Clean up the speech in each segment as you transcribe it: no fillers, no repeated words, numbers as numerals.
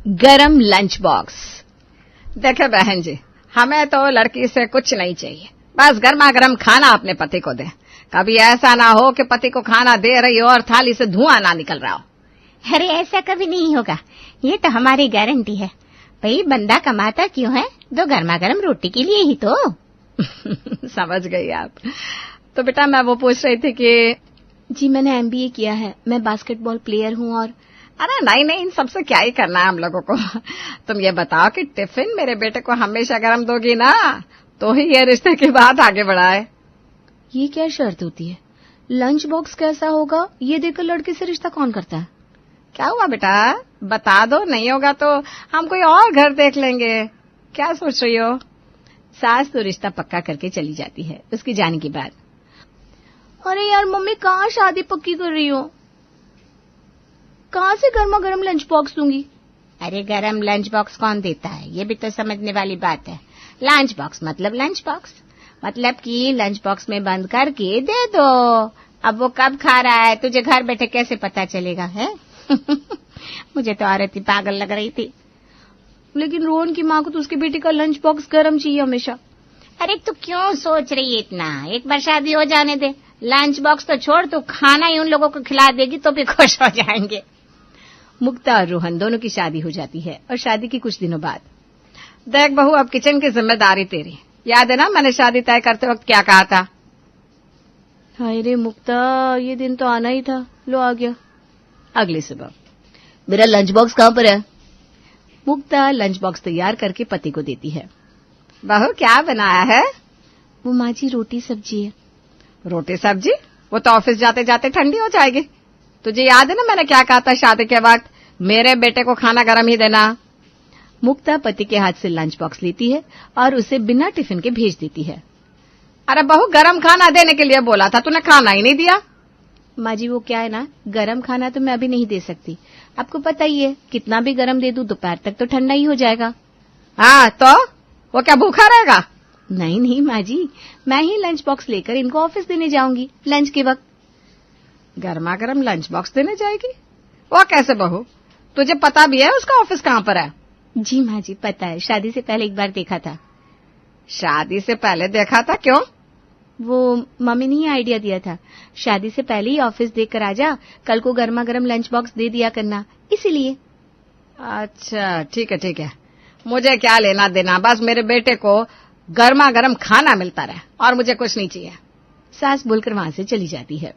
गरम lunch box. देखे बहन जी, हमें तो लड़की से कुछ नहीं चाहिए, बस गर्मा गर्म खाना अपने पति को दे। कभी ऐसा ना हो कि पति को खाना दे रही हो और थाली से धुआं ना निकल रहा हो। अरे ऐसा कभी नहीं होगा, ये तो हमारी गारंटी है। भाई बंदा कमाता क्यों है, दो गर्मा गर्म रोटी के लिए ही तो। समझ गई आप। तो बेटा मैं वो पूछ रही थी कि जी मैंने एमबीए किया है, मैं बास्केटबॉल प्लेयर हूँ। और अरे नहीं, इन सबसे क्या ही करना है हम लोगों को। तुम ये बताओ कि टिफिन मेरे बेटे को हमेशा गर्म दोगी ना, तो ही ये रिश्ते की बात आगे बढ़ाए। ये क्या शर्त होती है? लंच बॉक्स कैसा होगा ये देखकर लड़के से रिश्ता कौन करता है? क्या हुआ बेटा, बता दो, नहीं होगा तो हम कोई और घर देख लेंगे। क्या सोच रही हो? सास तो रिश्ता पक्का करके चली जाती है उसकी जाने के बाद। अरे यार मम्मी, कहाँ शादी पक्की कर रही हो? कहाँ से गर्मा गर्म लंच बॉक्स दूंगी? अरे गरम लंच बॉक्स कौन देता है, ये भी तो समझने वाली बात है। लंच बॉक्स मतलब लंच बॉक्स, मतलब कि लंच बॉक्स में बंद करके दे दो। अब वो कब खा रहा है तुझे घर बैठे कैसे पता चलेगा है? मुझे तो औरत ही पागल लग रही थी। लेकिन रोहन की माँ को तो उसके बेटे का लंच बॉक्स गर्म चाहिए हमेशा। अरे तू क्यों सोच रही है इतना, एक बार शादी हो जाने दे। लंच बॉक्स तो छोड़, तू खाना ही उन लोगों को खिला देगी तो भी खुश हो जाएंगे। मुक्ता और रोहन दोनों की शादी हो जाती है और शादी के कुछ दिनों बाद। देख बहू, अब किचन की जिम्मेदारी तेरी। याद है ना मैंने शादी तय करते वक्त क्या कहा था? हाय रे मुक्ता, ये दिन तो आना ही था, लो आ गया। अगली सुबह, मेरा लंच बॉक्स कहाँ पर है? मुक्ता लंच बॉक्स तैयार करके पति को देती है। बहू क्या बनाया है? वो माँ जी रोटी सब्जी है। रोटी सब्जी? वो तो ऑफिस जाते जाते ठंडी हो जाएगी। तुझे याद है ना मैंने क्या कहा था शादी के वक्त, मेरे बेटे को खाना गरम ही देना। मुक्ता पति के हाथ से लंच बॉक्स लेती है और उसे बिना टिफिन के भेज देती है। अरे बहू, गरम खाना देने के लिए बोला था, तूने खाना ही नहीं दिया। माँ जी वो क्या है ना, गरम खाना तो मैं अभी नहीं दे सकती, आपको पता ही है, कितना भी गरम दे दूं दोपहर तक तो ठंडा ही हो जाएगा। हाँ तो वो क्या भूखा रहेगा? नहीं माँ जी, मैं ही लंच बॉक्स लेकर इनको ऑफिस देने जाऊंगी लंच के वक्त। गर्मा गर्म लंच बॉक्स देने जाएगी? वो कैसे बहू? तुझे पता भी है उसका ऑफिस कहाँ पर है? जी माँ जी पता है, शादी से पहले एक बार देखा था। शादी से पहले देखा था? क्यों? वो मम्मी ने ही आइडिया दिया था, शादी से पहले ही ऑफिस देख कर आजा, कल को गर्मा गर्म लंच बॉक्स दे दिया करना, इसीलिए। अच्छा ठीक है, मुझे क्या लेना देना, बस मेरे बेटे को गर्मा गर्म खाना मिलता रहे और मुझे कुछ नहीं चाहिए। सास बोलकर वहां से चली जाती है।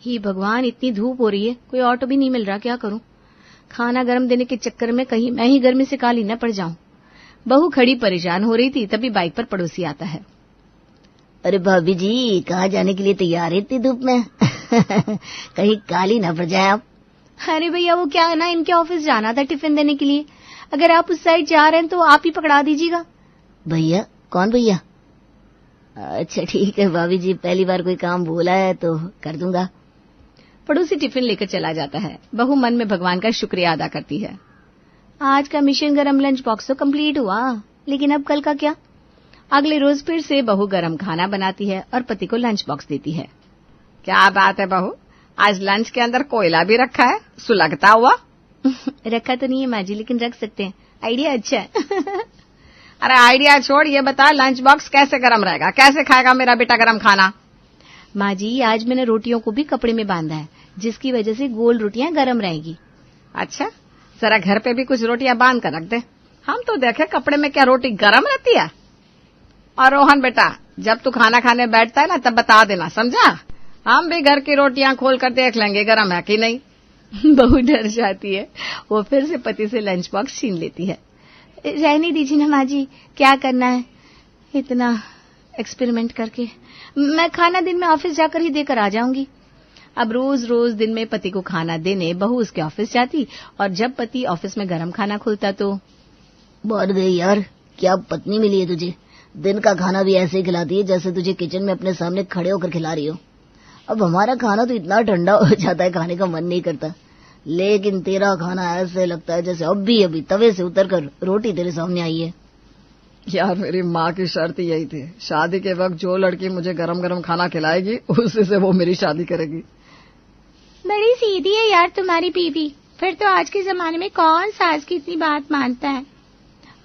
ही भगवान, इतनी धूप हो रही है, कोई ऑटो भी नहीं मिल रहा, क्या करूं? खाना गर्म देने के चक्कर में कहीं मैं ही गर्मी से काली न पड़ जाऊं। बहू खड़ी परेशान हो रही थी, तभी बाइक पर पड़ोसी आता है। अरे भाभी जी, कहाँ जाने के लिए तैयार है इतनी धूप में? कहीं काली ना पड़ जाए आप। अरे भैया वो क्या है ना, इनके ऑफिस जाना था टिफिन देने के लिए, अगर आप उस साइड जा रहे हैं तो आप ही पकड़ा दीजिएगा। भैया? कौन भैया? अच्छा ठीक है भाभी जी, पहली बार कोई काम बोला है तो कर दूंगा। पड़ोसी टिफिन लेकर चला जाता है। बहू मन में भगवान का शुक्रिया अदा करती है। आज का मिशन गरम लंच बॉक्स तो कंप्लीट हुआ, लेकिन अब कल का क्या? अगले रोज फिर से बहू गरम खाना बनाती है और पति को लंच बॉक्स देती है। क्या बात है बहू, आज लंच के अंदर कोयला भी रखा है, सुलगता हुआ। रखा तो नहीं है माँ जी, लेकिन रख सकते हैं, आइडिया अच्छा है। अरे आइडिया छोड़, ये बता लंच बॉक्स कैसे गरम रहेगा, कैसे खाएगा मेरा बेटा गरम खाना? माँ जी आज मैंने रोटियों को भी कपड़े में बांधा है, जिसकी वजह से गोल रोटियां गरम रहेगी। अच्छा, जरा घर पे भी कुछ रोटियां बांध कर रख दे, हम तो देखे कपड़े में क्या रोटी गरम रहती है। और रोहन बेटा, जब तू खाना खाने बैठता है ना तब बता देना, समझा? हम भी घर की रोटियां खोल कर देख लेंगे गरम है कि नहीं। बहू डर जाती है, वो फिर से पति से लंच बॉक्स छीन लेती है। रहने दीजिए ना माँ जी, क्या करना है इतना एक्सपेरिमेंट करके, मैं खाना दिन में ऑफिस जाकर ही देकर आ जाऊंगी। अब रोज रोज दिन में पति को खाना देने बहू उसके ऑफिस जाती और जब पति ऑफिस में गरम खाना खुलता तो बढ़ गई यार, क्या पत्नी मिली है तुझे, दिन का खाना भी ऐसे ही खिलाती है जैसे तुझे किचन में अपने सामने खड़े होकर खिला रही हो। अब हमारा खाना तो इतना ठंडा हो जाता है, खाने का मन नहीं करता, लेकिन तेरा खाना ऐसे लगता है जैसे अभी तवे से उतरकर रोटी तेरे सामने आई है। यार मेरी माँ की शर्त यही थी, शादी के वक्त जो लड़की मुझे गरम गरम खाना खिलाएगी उसी से वो मेरी शादी करेगी। बड़ी सीधी है यार तुम्हारी बीवी, फिर तो आज के जमाने में कौन सास की इतनी बात मानता है।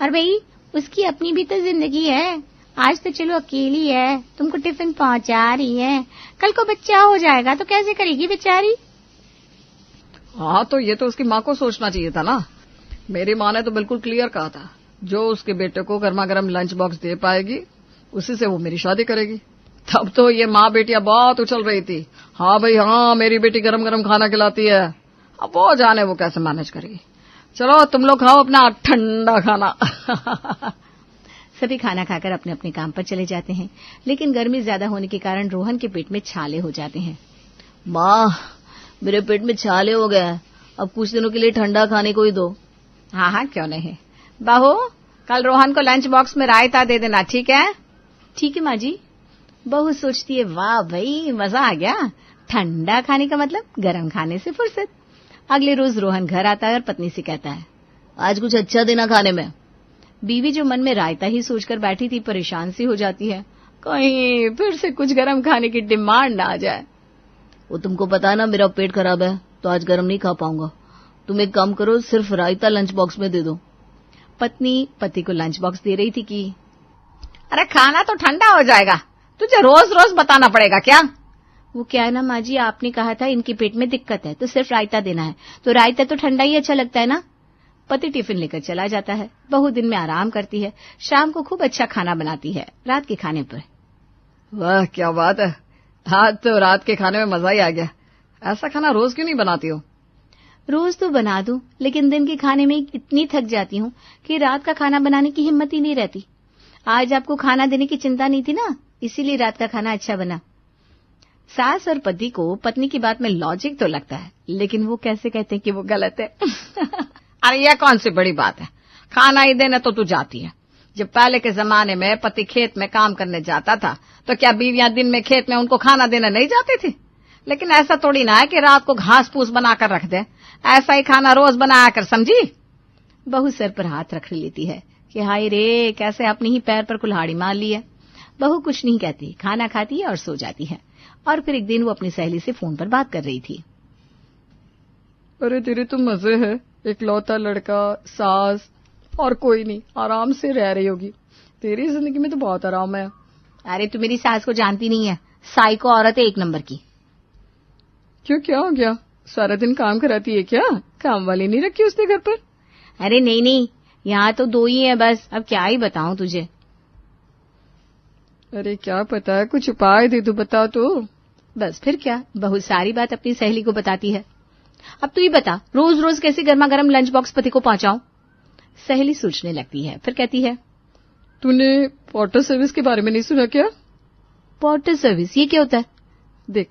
और भाई उसकी अपनी भी तो जिंदगी है। आज तो चलो अकेली है, तुमको टिफिन पहुंचा रही है, कल को बच्चा हो जाएगा तो कैसे करेगी बेचारी। हाँ, तो ये तो उसकी माँ को सोचना चाहिए था ना। मेरी माँ ने तो बिल्कुल क्लियर कहा था, जो उसके बेटे को गर्मा गर्म लंच बॉक्स दे पाएगी उसी से वो मेरी शादी करेगी। तब तो ये माँ बेटियां बहुत उछल रही थी, हाँ भाई हाँ, मेरी बेटी गरम गरम खाना खिलाती है। अब वो जाने वो कैसे मैनेज करेगी। चलो तुम लोग खाओ अपना ठंडा खाना। सभी खाना खाकर अपने अपने काम पर चले जाते हैं, लेकिन गर्मी ज्यादा होने के कारण रोहन के पेट में छाले हो जाते हैं। माँ, मेरे पेट में छाले हो गया है, अब कुछ दिनों के लिए ठंडा खाने को ही दो। हाँ हाँ, क्यों नहीं। बहू, कल रोहन को लंच बॉक्स में रायता दे देना, ठीक है? ठीक है माँ जी। बहू सोचती है, वाह भाई मजा आ गया, ठंडा खाने का मतलब गर्म खाने से फुर्सत। अगले रोज रोहन घर आता है और पत्नी से कहता है, आज कुछ अच्छा देना खाने में। बीवी जो मन में रायता ही सोचकर बैठी थी परेशान सी हो जाती है, कहीं फिर से कुछ गर्म खाने की डिमांड ना आ जाए। वो तुमको पता है ना मेरा पेट खराब है, तो आज गर्म नहीं खा पाऊंगा। तुम एक काम करो, सिर्फ रायता लंच बॉक्स में दे दो। पत्नी पति को लंच बॉक्स दे रही थी कि अरे खाना तो ठंडा हो जाएगा, तुझे रोज रोज बताना पड़ेगा क्या? वो क्या है ना माँ जी, आपने कहा था इनके पेट में दिक्कत है तो सिर्फ रायता देना है, तो रायता तो ठंडा ही अच्छा लगता है ना। पति टिफिन लेकर चला जाता है। बहू दिन में आराम करती है, शाम को खूब अच्छा खाना बनाती है रात के खाने पर। वाह क्या बात है, आज तो रात के खाने में मजा ही आ गया। ऐसा खाना रोज क्यों नहीं बनाती हो? रोज तो बना दूं, लेकिन दिन के खाने में इतनी थक जाती हूँ कि रात का खाना बनाने की हिम्मत ही नहीं रहती। आज आपको खाना देने की चिंता नहीं थी ना, इसीलिए रात का खाना अच्छा बना। सास और पति को पत्नी की बात में लॉजिक तो लगता है, लेकिन वो कैसे कहते हैं कि वो गलत है। अरे यह कौन सी बड़ी बात है, खाना ही देने तो तू जाती है। जब पहले के जमाने में पति खेत में काम करने जाता था तो क्या बीवियां दिन में खेत में उनको खाना देने नहीं जाती थी? लेकिन ऐसा थोड़ी ना है कि रात को घास फूस बनाकर रख दे, ऐसा ही खाना रोज बनाया कर, समझी? बहू सर पर हाथ रख लेती है कि हाय रे, कैसे अपनी ही पैर पर कुल्हाड़ी मार ली है। बहू कुछ नहीं कहती, खाना खाती है और सो जाती है। और फिर एक दिन वो अपनी सहेली से फोन पर बात कर रही थी। अरे तेरे तो मजे है, इकलौता लड़का, सास और कोई नहीं, आराम से रह रही होगी। तेरी जिंदगी में तो बहुत आराम है। अरे तू मेरी सास को जानती नहीं है, साइको औरत है एक नंबर की। क्यों, क्या हो गया? सारा दिन काम कराती है क्या? काम वाली नहीं रखी उसने घर पर? अरे नहीं नहीं, यहाँ तो 2 ही है बस, अब क्या ही बताऊं तुझे। अरे क्या पता है, कुछ उपाय दे, तू बता तो। बस फिर क्या, बहुत सारी बात अपनी सहेली को बताती है। अब तू ही बता, रोज रोज कैसे गर्मा गर्म लंच बॉक्स पति को पहुंचाऊं? सहेली सोचने लगती है, फिर कहती है, तूने वाटर सर्विस के बारे में नहीं सुना क्या? वाटर सर्विस, ये क्या होता है? देख,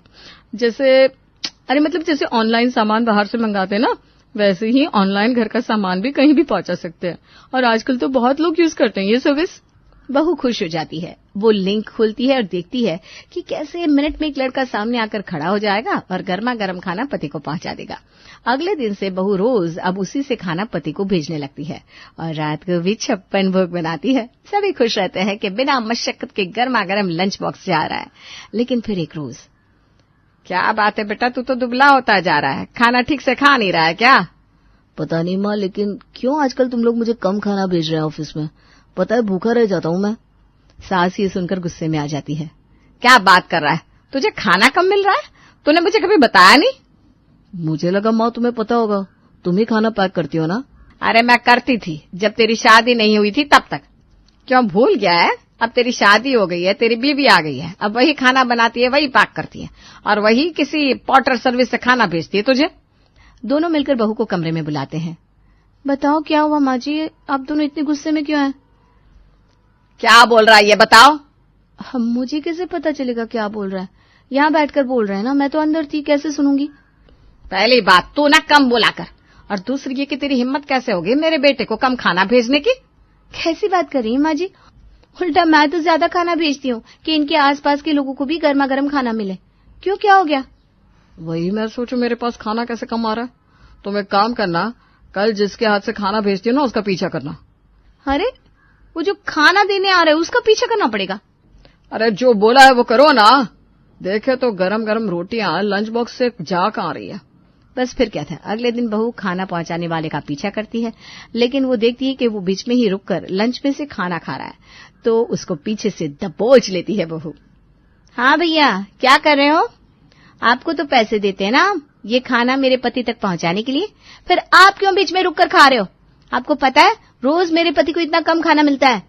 जैसे ऑनलाइन सामान बाहर से मंगाते हैं ना, वैसे ही ऑनलाइन घर का सामान भी कहीं भी पहुंचा सकते हैं। और आजकल तो बहुत लोग यूज करते हैं ये सर्विस। बहू खुश हो जाती है। वो लिंक खोलती है और देखती है कि कैसे मिनट में एक लड़का सामने आकर खड़ा हो जाएगा और गर्मा गर्म खाना पति को पहुंचा देगा। अगले दिन से बहू रोज अब उसी से खाना पति को भेजने लगती है और रात को भी 56 भोग बनाती है। सभी खुश रहते हैं कि बिना मशक्कत के गर्मा गर्म लंच बॉक्स जा रहा है। लेकिन फिर एक रोज, क्या बात है बेटा, तू तो दुबला होता जा रहा है, खाना ठीक से खा नहीं रहा है क्या? पता नहीं माँ, लेकिन क्यों आजकल तुम लोग मुझे कम खाना भेज रहे हैं ऑफिस में। पता है भूखा रह जाता हूँ मैं। सास ये सुनकर गुस्से में आ जाती है। क्या बात कर रहा है, तुझे खाना कम मिल रहा है? तूने मुझे कभी बताया नहीं। मुझे लगा माँ तुम्हें पता होगा, तुम ही खाना पैक करती हो ना। अरे मैं करती थी, जब तेरी शादी नहीं हुई थी तब तक। क्यों भूल गया है? अब तेरी शादी हो गई है, तेरी बीवी आ गई है, अब वही खाना बनाती है, वही पैक करती है और वही किसी पोर्टर सर्विस से खाना भेजती है तुझे। दोनों मिलकर बहू को कमरे में बुलाते हैं। बताओ क्या हुआ माँ जी, आप दोनों इतने गुस्से में क्यों हैं? क्या बोल रहा है ये बताओ। मुझे कैसे पता चलेगा क्या बोल रहा है? यहाँ बैठकर बोल रहे हैं ना, मैं तो अंदर थी, कैसे सुनूंगी? पहली बात तू ना कम बोला कर, और दूसरी ये कि तेरी हिम्मत कैसे होगी मेरे बेटे को कम खाना भेजने की? कैसी बात कर रही है माँ जी? उल्टा मैं तो ज्यादा खाना भेजती हूँ कि इनके आसपास के लोगों को भी गर्मा गर्म खाना मिले। क्यों, क्या हो गया? वही मैं सोचू मेरे पास खाना कैसे कम आ रहा है। तुम एक काम करना, कल जिसके हाथ से खाना भेजती हो ना उसका पीछा करना। अरे वो जो खाना देने आ रहा है उसका पीछा करना पड़ेगा? अरे जो बोला है वो करो ना। देखे तो गरम गरम रोटियां लंच बॉक्स से जा कहाँ रही है। बस फिर क्या था, अगले दिन बहू खाना पहुंचाने वाले का पीछा करती है, लेकिन वो देखती है कि वो बीच में ही रुककर लंच में से खाना खा रहा है, तो उसको पीछे से दबोच लेती है बहू। हाँ भैया, क्या कर रहे हो? आपको तो पैसे देते हैं ना ये खाना मेरे पति तक पहुंचाने के लिए, फिर आप क्यों बीच में रुककर खा रहे हो? आपको पता है रोज मेरे पति को इतना कम खाना मिलता है।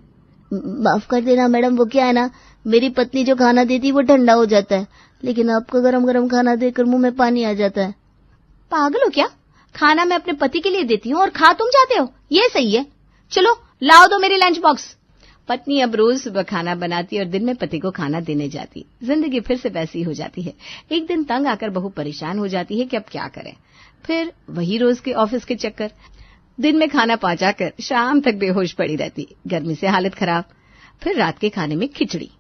माफ कर देना मैडम, वो क्या है ना, मेरी पत्नी जो खाना देती वो ठंडा हो जाता है, लेकिन आपको गरम गरम खाना देकर मुंह में पानी आ जाता है। पागल हो क्या? खाना मैं अपने पति के लिए देती हूँ और खा तुम जाते हो, ये सही है? चलो लाओ दो मेरी लंच बॉक्स। पत्नी अब रोज सुबह खाना बनाती और दिन में पति को खाना देने जाती। जिंदगी फिर से वैसी हो जाती है। एक दिन तंग आकर बहू परेशान हो जाती है कि अब क्या करें। फिर वही रोज के ऑफिस के चक्कर, दिन में खाना पहुंचाकर शाम तक बेहोश पड़ी रहती, गर्मी से हालत खराब, फिर रात के खाने में खिचड़ी।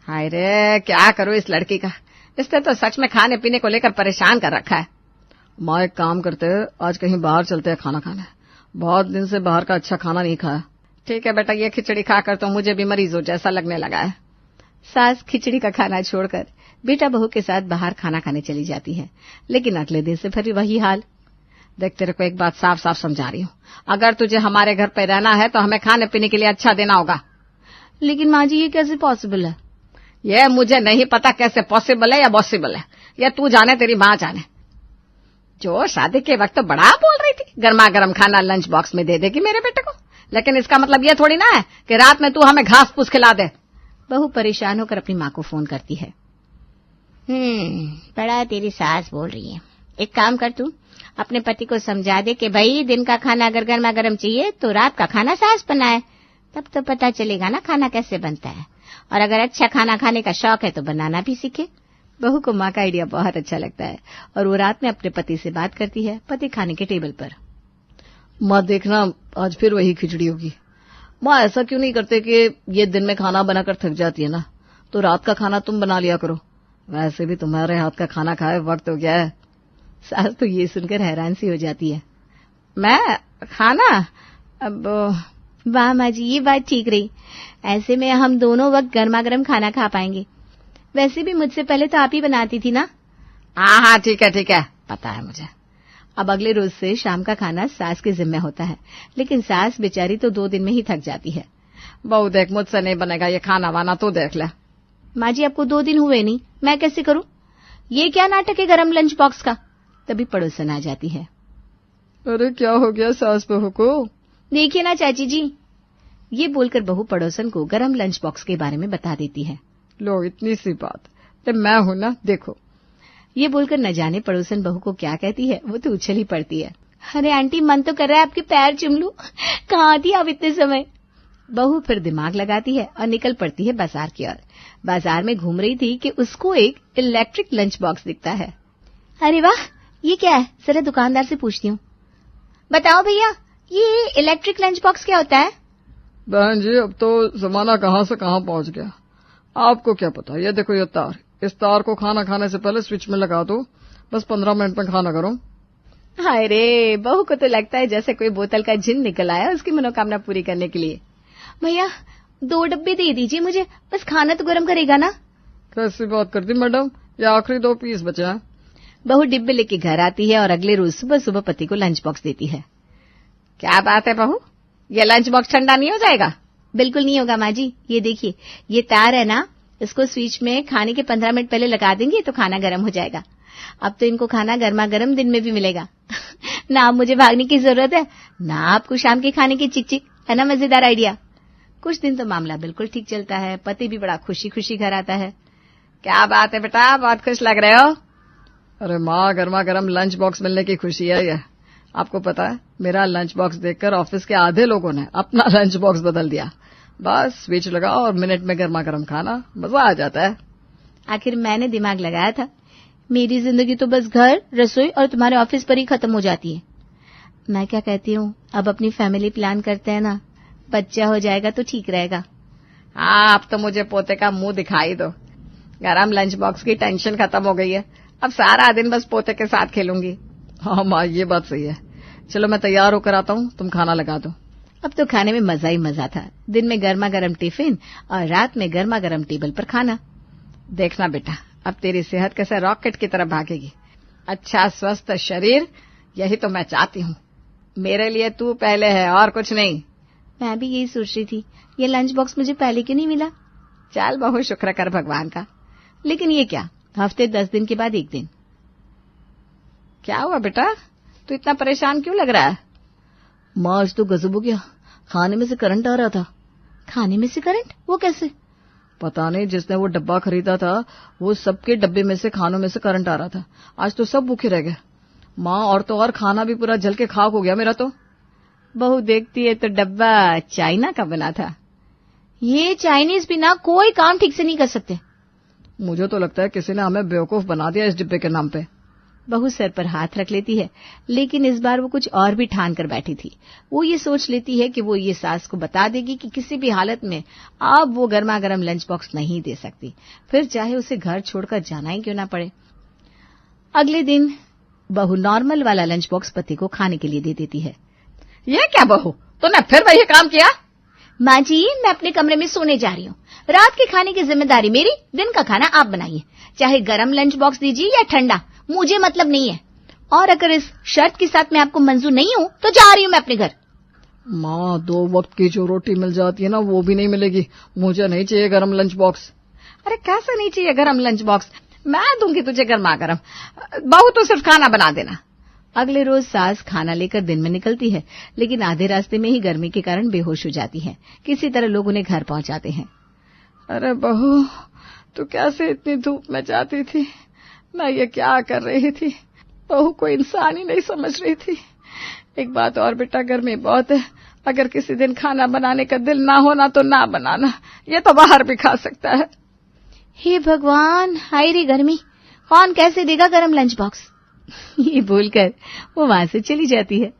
हाय रे, क्या करो इस लड़की का, इसने तो सच में खाने पीने को लेकर परेशान कर रखा है। माँ एक काम करते, आज कहीं बाहर चलते हैं खाना खाने, बहुत दिन से बाहर का अच्छा खाना नहीं खाया। ठीक है बेटा, ये खिचड़ी खाकर तो मुझे भी मरीजों जैसा लगने लगा है। सास खिचड़ी का खाना छोड़कर बेटा बहू के साथ बाहर खाना खाने चली जाती है, लेकिन अगले दिन से फिर वही हाल। देख, तेरे को एक बात साफ साफ समझा रही हूँ, अगर तुझे हमारे घर पे रहना है तो हमें खाने पीने के लिए अच्छा देना होगा। लेकिन माँ जी, ये कैसे पॉसिबल है? ये मुझे नहीं पता कैसे पॉसिबल है या पॉसिबल है, ये तू जाने तेरी माँ जाने। जो शादी के वक्त तो बड़ा बोल रही थी गर्मा गर्म खाना लंच बॉक्स में दे देगी मेरे बेटे को, लेकिन इसका मतलब ये थोड़ी ना है कि रात में तू हमें घास फूस खिला दे। बहू परेशान होकर अपनी माँ को फोन करती है। बड़ा तेरी सास बोल रही है, एक काम कर तू अपने पति को समझा दे कि भाई दिन का खाना अगर गर्मा गर्म चाहिए तो रात का खाना सास बनाए, तब तो पता चलेगा ना खाना कैसे बनता है। और अगर अच्छा खाना खाने का शौक है तो बनाना भी सीखे। बहू को माँ का आइडिया बहुत अच्छा लगता है और वो रात में अपने पति से बात करती है, पति खाने के टेबल पर। माँ देखना, आज फिर वही खिचड़ी होगी। माँ ऐसा क्यों नहीं करते कि ये दिन में खाना बनाकर थक जाती है ना, तो रात का खाना तुम बना लिया करो, वैसे भी तुम्हारे हाथ का खाना खाए वक्त हो गया है। सास तो ये सुनकर हैरान सी हो जाती है। मैं खाना? अब वाह माँ जी, ये बात ठीक रही, ऐसे में हम दोनों वक्त गर्मा गर्म खाना खा पाएंगे। वैसे भी मुझसे पहले तो आप ही बनाती थी ना। हाँ, ठीक है, पता है मुझे। अब अगले रोज से शाम का खाना सास के जिम्मे होता है, लेकिन सास बेचारी तो 2 दिन में ही थक जाती है। बहू देख, मुझसे नहीं बनेगा ये खाना वाना, तो देख ले। माँ जी, आपको 2 दिन हुए नहीं, मैं कैसे करूं? ये क्या नाटक है गरम लंच बॉक्स का? तभी पड़ोसन आ जाती है। अरे क्या हो गया सास बहू को? देखिए ना चाची जी। ये बोलकर बहू पड़ोसन को गरम लंच बॉक्स के बारे में बता देती है। लो, इतनी सी बात, तो मैं हूं ना, देखो। ये बोलकर न जाने पड़ोसन बहू को क्या कहती है, वो तो उछल ही पड़ती है। अरे आंटी, मन तो कर रहा है आपके पैर चुम लूं, कहाँ थी आप इतने समय? बहू फिर दिमाग लगाती है और निकल पड़ती है बाजार की ओर। बाजार में घूम रही थी कि उसको एक इलेक्ट्रिक लंच बॉक्स दिखता है। अरे वाह, ये क्या है? जरा दुकानदार से पूछती हूँ। बताओ भैया, ये इलेक्ट्रिक लंच बॉक्स क्या होता है? बहन जी, अब तो जमाना कहाँ से कहाँ पहुँच गया, आपको क्या पता। ये देखो, ये तार, इस तार को खाना खाने से पहले स्विच में लगा दो, बस 15 मिनट में खाना करो। हाय रे, बहू को तो लगता है जैसे कोई बोतल का जिन निकल आया उसकी मनोकामना पूरी करने के लिए। भैया 2 डब्बे दे दीजिए मुझे, बस खाना तो गर्म करेगा ना। कैसी बात करती मैडम, ये आखिरी 2 पीस बचे हैं। बहू डिब्बे लेके घर आती है और अगले रोज सुबह सुबह पति को लंच बॉक्स देती है। क्या बात है बहू, ये लंच बॉक्स ठंडा नहीं हो जाएगा? बिल्कुल नहीं होगा माँ जी, ये देखिए, ये तार है ना, इसको स्विच में खाने के 15 मिनट पहले लगा देंगे तो खाना गर्म हो जाएगा। अब तो इनको खाना गर्मा गर्म दिन में भी मिलेगा। ना अब मुझे भागने की जरूरत है, ना आपको शाम के खाने की चिक चिक, है ना मजेदार आइडिया। कुछ दिन तो मामला बिल्कुल ठीक चलता है, पति भी बड़ा खुशी खुशी घर आता है। क्या बात है बेटा, बहुत खुश लग रहे हो? अरे माँ, गर्मा गर्म लंच बॉक्स मिलने की खुशी है ये। आपको पता है, मेरा लंच बॉक्स देखकर ऑफिस के आधे लोगों ने अपना लंच बॉक्स बदल दिया। बस स्विच लगाओ और मिनट में गर्मा गर्म खाना, मजा आ जाता है। आखिर मैंने दिमाग लगाया था, मेरी जिंदगी तो बस घर, रसोई और तुम्हारे ऑफिस पर ही खत्म हो जाती है। मैं क्या कहती हूँ, अब अपनी फैमिली प्लान करते हैं ना, बच्चा हो जाएगा तो ठीक रहेगा। हाँ, अब तो मुझे पोते का मुंह दिखाई दो। गरम लंच बॉक्स की टेंशन खत्म हो गई है, अब सारा दिन बस पोते के साथ खेलूंगी। हाँ माँ, ये बात सही है। चलो मैं तैयार होकर आता हूँ, तुम खाना लगा दो। अब तो खाने में मजा ही मजा था, दिन में गर्मा गर्म टिफिन और रात में गर्मा गर्म टेबल पर खाना। देखना बेटा, अब तेरी सेहत कैसे रॉकेट की तरफ भागेगी। अच्छा स्वस्थ शरीर, यही तो मैं चाहती हूँ। मेरे लिए तू पहले है और कुछ नहीं। मैं भी यही सोच रही थी, ये लंच बॉक्स मुझे पहले क्यों नहीं मिला। चल बहू, शुक्र कर भगवान का। लेकिन ये क्या, हफ्ते 10 दिन के बाद एक दिन। क्या हुआ बेटा, तू इतना परेशान क्यों लग रहा है? माँ आज तो गजब हो गया, खाने में से करंट आ रहा था। खाने में से करंट? वो कैसे? पता नहीं, जिसने वो डब्बा खरीदा था वो सबके डब्बे में से खानों में से करंट आ रहा था। आज तो सब भूखे रह गए माँ, और तो और खाना भी पूरा जल के खाक हो गया मेरा तो। बहू देखती है तो डब्बा चाइना का बना था। ये चाइनीज भी ना कोई काम ठीक से नहीं कर सकते। मुझे तो लगता है किसी ने हमें बेवकूफ बना दिया इस डिब्बे के नाम पे। बहू सर पर हाथ रख लेती है, लेकिन इस बार वो कुछ और भी ठान कर बैठी थी। वो ये सोच लेती है कि वो ये सास को बता देगी कि किसी भी हालत में अब वो गर्मा गर्म लंच बॉक्स नहीं दे सकती, फिर चाहे उसे घर छोड़कर जाना ही क्यों ना पड़े। अगले दिन बहू नॉर्मल वाला लंच बॉक्स पति को खाने के लिए दे देती है। ये क्या बहू, तूने फिर वही काम किया? माँ जी, मैं अपने कमरे में सोने जा रही हूँ। रात के खाने की जिम्मेदारी मेरी, दिन का खाना आप बनाइए। चाहे गरम लंच बॉक्स दीजिए या ठंडा, मुझे मतलब नहीं है। और अगर इस शर्त के साथ मैं आपको मंजूर नहीं हूँ तो जा रही हूँ मैं अपने घर। माँ 2 वक्त की जो रोटी मिल जाती है ना वो भी नहीं मिलेगी। मुझे नहीं चाहिए गरम लंच बॉक्स। अरे कैसे नहीं चाहिए गरम लंच बॉक्स? मैं दूंगी तुझे गर्मा गरम। बहू तो सिर्फ खाना बना देना। अगले रोज सास खाना लेकर दिन में निकलती है, लेकिन आधे रास्ते में ही गर्मी के कारण बेहोश हो जाती है। किसी तरह लोग उन्हें घर पहुंचाते हैं। अरे बहू, तू कैसे इतनी धूप में जाती थी? मैं ये क्या कर रही थी? बहू को इंसान ही नहीं समझ रही थी। एक बात और बेटा, गर्मी बहुत है। अगर किसी दिन खाना बनाने का दिल ना होना तो ना बनाना, ये तो बाहर भी खा सकता है। हे भगवान, हाय रे गर्मी, कौन कैसे देगा गरम लंच बॉक्स। ये बोलकर वो वहां से चली जाती है।